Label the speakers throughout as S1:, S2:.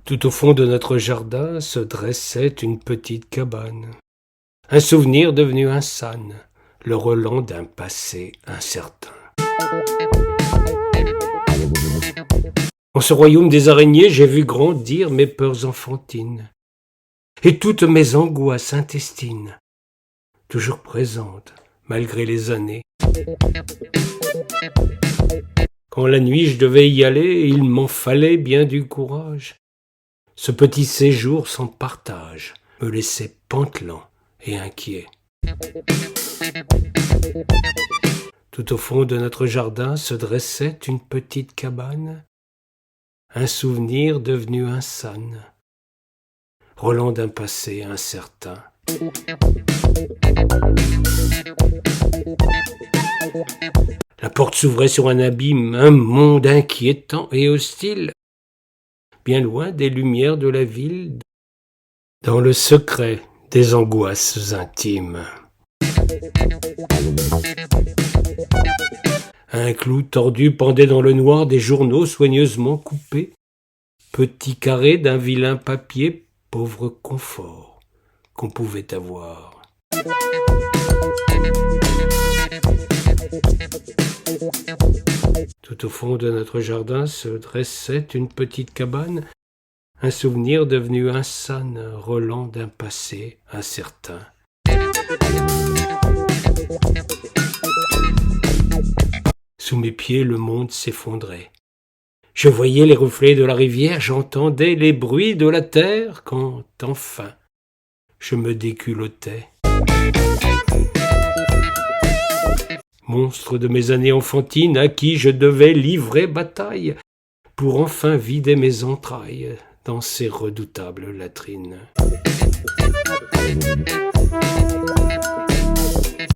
S1: Tout au fond de notre jardin se dressait une petite cabane. Un souvenir devenu insane, le relent d'un passé incertain. En ce royaume des araignées, j'ai vu grandir mes peurs enfantines et toutes mes angoisses intestines, toujours présentes malgré les années. Quand la nuit je devais y aller, il m'en fallait bien du courage. Ce petit séjour sans partage me laissait pantelant et inquiet. Tout au fond de notre jardin se dressait une petite cabane, un souvenir devenu insane, relent d'un passé incertain. La porte s'ouvrait sur un abîme, un monde inquiétant et hostile, bien loin des lumières de la ville, dans le secret des angoisses intimes. Un clou tordu pendait dans le noir des journaux soigneusement coupés, petit carré d'un vilain papier, pauvre confort qu'on pouvait avoir. Tout au fond de notre jardin se dressait une petite cabane, un souvenir devenu insane, relent d'un passé incertain. Sous mes pieds, le monde s'effondrait. Je voyais les reflets de la rivière, j'entendais les bruits de la terre, quand, enfin, je me déculottais. Monstre de mes années enfantines à qui je devais livrer bataille pour enfin vider mes entrailles dans ces redoutables latrines.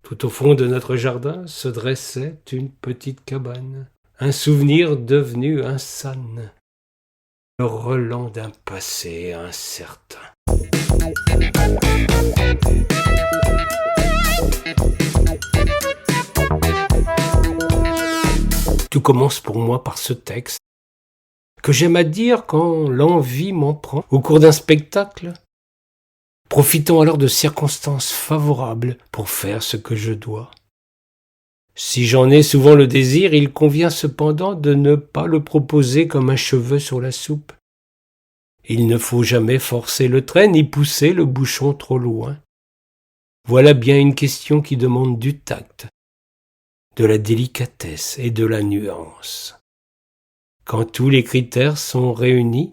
S1: Tout au fond de notre jardin se dressait une petite cabane, un souvenir devenu insane, le relent d'un passé incertain. Tout commence pour moi par ce texte, que j'aime à dire quand l'envie m'en prend au cours d'un spectacle, profitant alors de circonstances favorables pour faire ce que je dois. Si j'en ai souvent le désir, il convient cependant de ne pas le proposer comme un cheveu sur la soupe. Il ne faut jamais forcer le trait ni pousser le bouchon trop loin. Voilà bien une question qui demande du tact, de la délicatesse et de la nuance. Quand tous les critères sont réunis,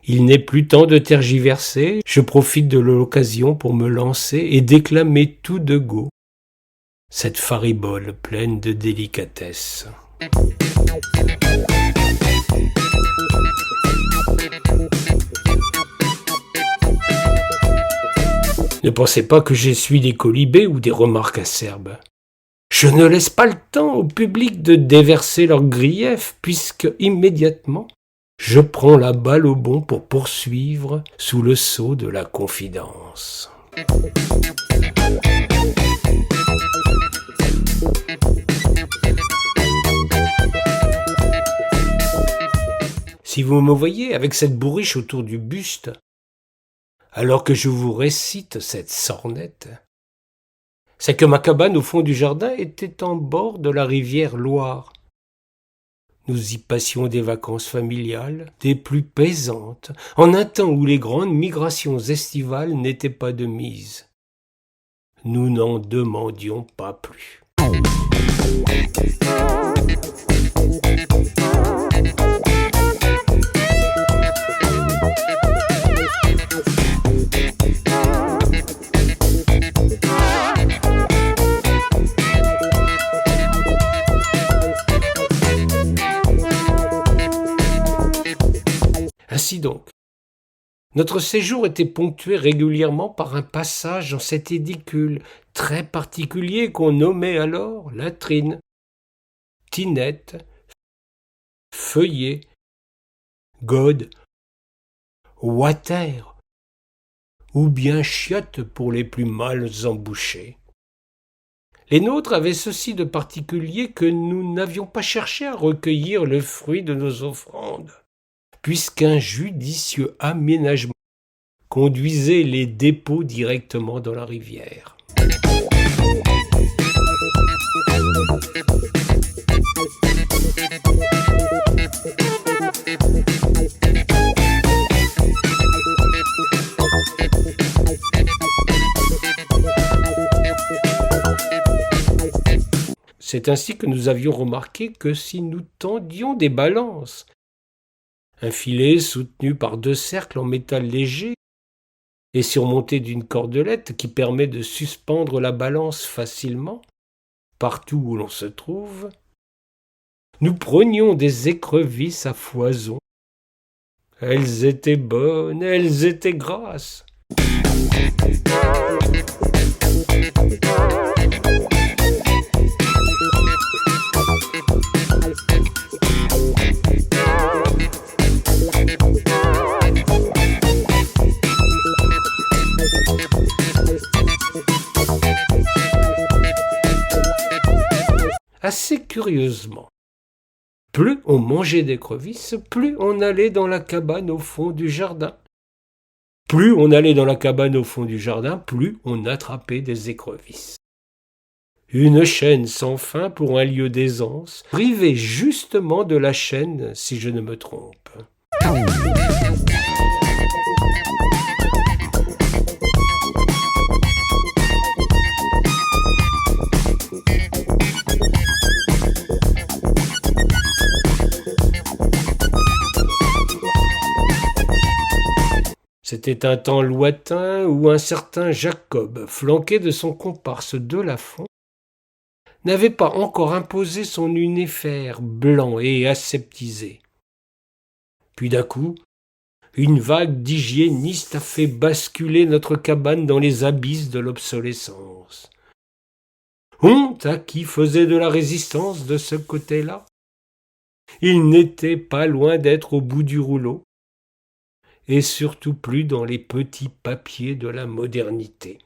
S1: il n'est plus temps de tergiverser, je profite de l'occasion pour me lancer et déclamer tout de go cette faribole pleine de délicatesse. Ne pensez pas que j'essuie des colibés ou des remarques acerbes. Je ne laisse pas le temps au public de déverser leurs griefs, puisque immédiatement, je prends la balle au bond pour poursuivre sous le sceau de la confidence. Si vous me voyez avec cette bourriche autour du buste, alors que je vous récite cette sornette, c'est que ma cabane au fond du jardin était en bord de la rivière Loire. Nous y passions des vacances familiales, des plus paisantes, en un temps où les grandes migrations estivales n'étaient pas de mise. Nous n'en demandions pas plus. Ainsi donc, notre séjour était ponctué régulièrement par un passage dans cet édicule très particulier qu'on nommait alors latrine, tinette, feuillet, gode, water, ou bien chiotte pour les plus mal embouchés. Les nôtres avaient ceci de particulier que nous n'avions pas cherché à recueillir le fruit de nos offrandes, puisqu'un judicieux aménagement conduisait les dépôts directement dans la rivière. C'est ainsi que nous avions remarqué que si nous tendions des balances, un filet soutenu par 2 cercles en métal léger et surmonté d'une cordelette qui permet de suspendre la balance facilement, partout où l'on se trouve, nous prenions des écrevisses à foison. Elles étaient bonnes, elles étaient grasses. Assez curieusement, plus on mangeait d'écrevisses, plus on allait dans la cabane au fond du jardin. Plus on allait dans la cabane au fond du jardin, plus on attrapait des écrevisses. Une chaîne sans fin pour un lieu d'aisance, privée justement de la chaîne, si je ne me trompe. C'était un temps lointain où un certain Jacob, flanqué de son comparse de Lafont, n'avait pas encore imposé son uniforme blanc et aseptisé. Puis d'un coup, une vague d'hygiénistes a fait basculer notre cabane dans les abysses de l'obsolescence. Honte à qui faisait de la résistance de ce côté-là. Il n'était pas loin d'être au bout du rouleau, et surtout plus dans les petits papiers de la modernité.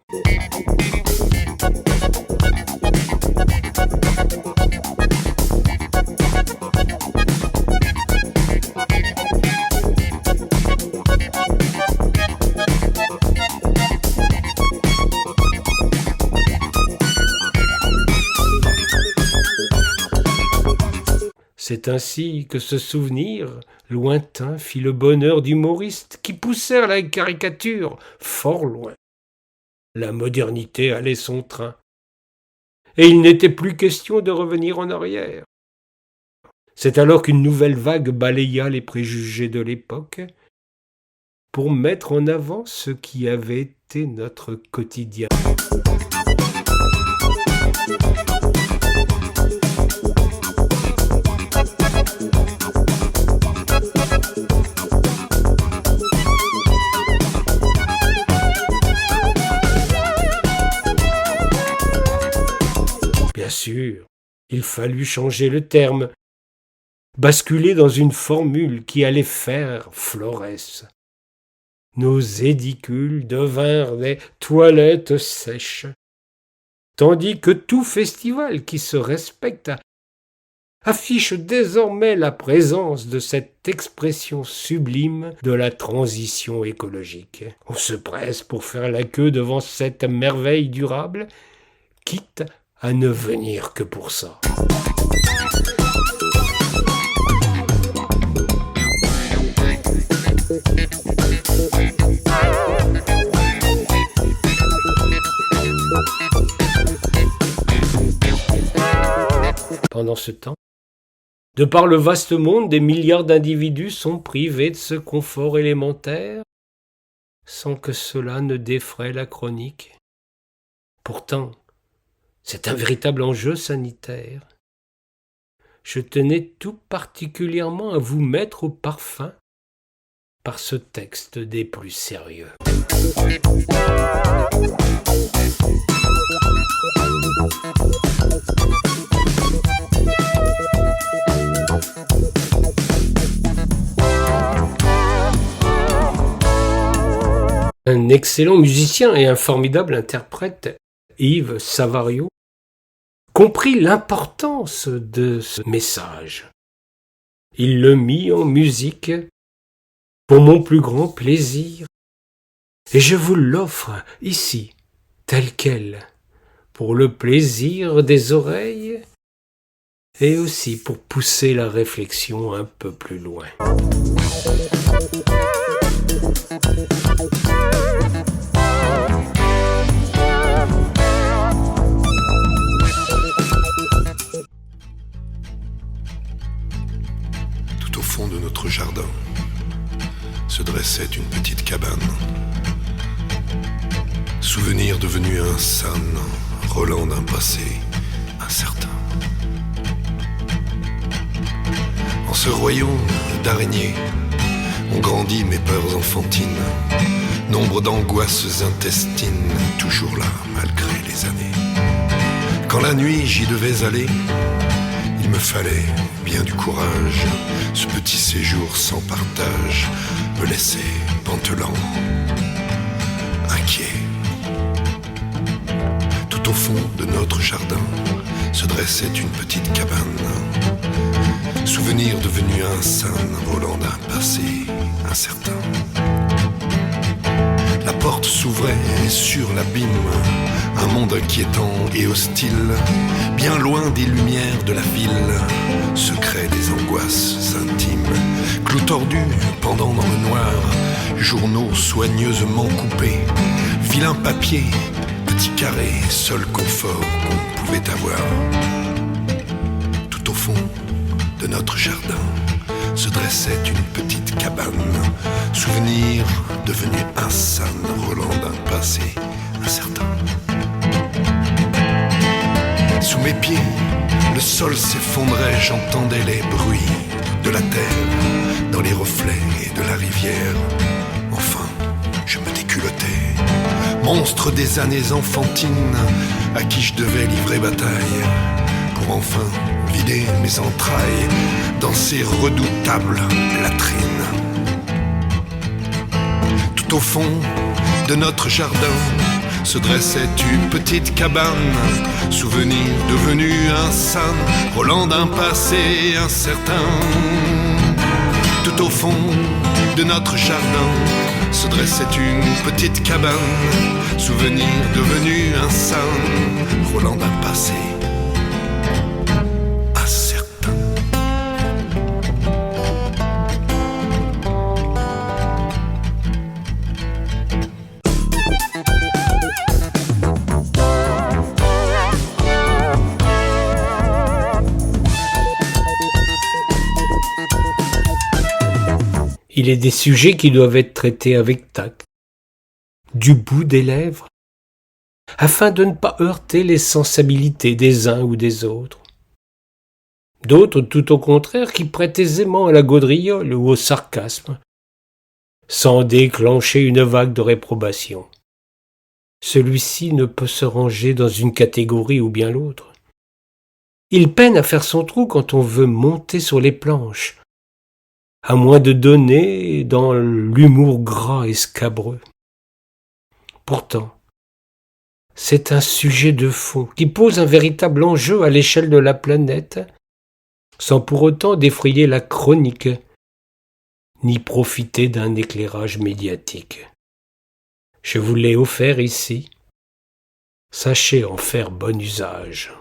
S1: C'est ainsi que ce souvenir lointain fit le bonheur d'humoristes qui poussèrent la caricature fort loin. La modernité allait son train, et il n'était plus question de revenir en arrière. C'est alors qu'une nouvelle vague balaya les préjugés de l'époque pour mettre en avant ce qui avait été notre quotidien. Bien sûr, il fallut changer le terme, basculer dans une formule qui allait faire florès. Nos édicules devinrent des toilettes sèches, tandis que tout festival qui se respecte affiche désormais la présence de cette expression sublime de la transition écologique. On se presse pour faire la queue devant cette merveille durable, quitte à ne venir que pour ça. Pendant ce temps, de par le vaste monde, des milliards d'individus sont privés de ce confort élémentaire, sans que cela ne défraie la chronique. Pourtant, c'est un véritable enjeu sanitaire. Je tenais tout particulièrement à vous mettre au parfum par ce texte des plus sérieux. Un excellent musicien et un formidable interprète, Yves Savario, comprit l'importance de ce message. Il le mit en musique pour mon plus grand plaisir, et je vous l'offre ici, tel quel, pour le plaisir des oreilles et aussi pour pousser la réflexion un peu plus loin.
S2: Tout au fond de notre jardin se dressait une petite cabane. Souvenir devenu insane, relent d'un passé incertain. En ce royaume d'araignées ont grandi mes peurs enfantines, nombre d'angoisses intestines, toujours là malgré les années. Quand la nuit j'y devais aller, il me fallait bien du courage. Ce petit séjour sans partage me laissait pantelant, inquiet. Tout au fond de notre jardin se dressait une petite cabane. Souvenir devenu insane, volant d'un passé incertain. La porte s'ouvrait sur l'abîme, un monde inquiétant et hostile, bien loin des lumières de la ville, secret des angoisses intimes. Clous tordus pendant dans le noir, journaux soigneusement coupés, vilain papier, petit carré, seul confort qu'on pouvait avoir. Tout au fond de notre jardin se dressait une petite cabane, souvenir devenu insane, relent d'un passé incertain. Sous mes pieds, le sol s'effondrait, j'entendais les bruits de la terre, dans les reflets de la rivière. Enfin, je me déculottais, monstre des années enfantines, à qui je devais livrer bataille, pour enfin vider mes entrailles dans ces redoutables latrines. Tout au fond de notre jardin se dressait une petite cabane, souvenir devenu insane, relent d'un passé incertain. Tout au fond de notre jardin se dressait une petite cabane, souvenir devenu insane, relent d'un passé incertain.
S1: Il est des sujets qui doivent être traités avec tact, du bout des lèvres, afin de ne pas heurter les sensibilités des uns ou des autres. D'autres, tout au contraire, qui prêtent aisément à la gaudriole ou au sarcasme, sans déclencher une vague de réprobation. Celui-ci ne peut se ranger dans une catégorie ou bien l'autre. Il peine à faire son trou quand on veut monter sur les planches, à moins de donner dans l'humour gras et scabreux. Pourtant, c'est un sujet de fond qui pose un véritable enjeu à l'échelle de la planète, sans pour autant défrayer la chronique, ni profiter d'un éclairage médiatique. Je vous l'ai offert ici. Sachez en faire bon usage.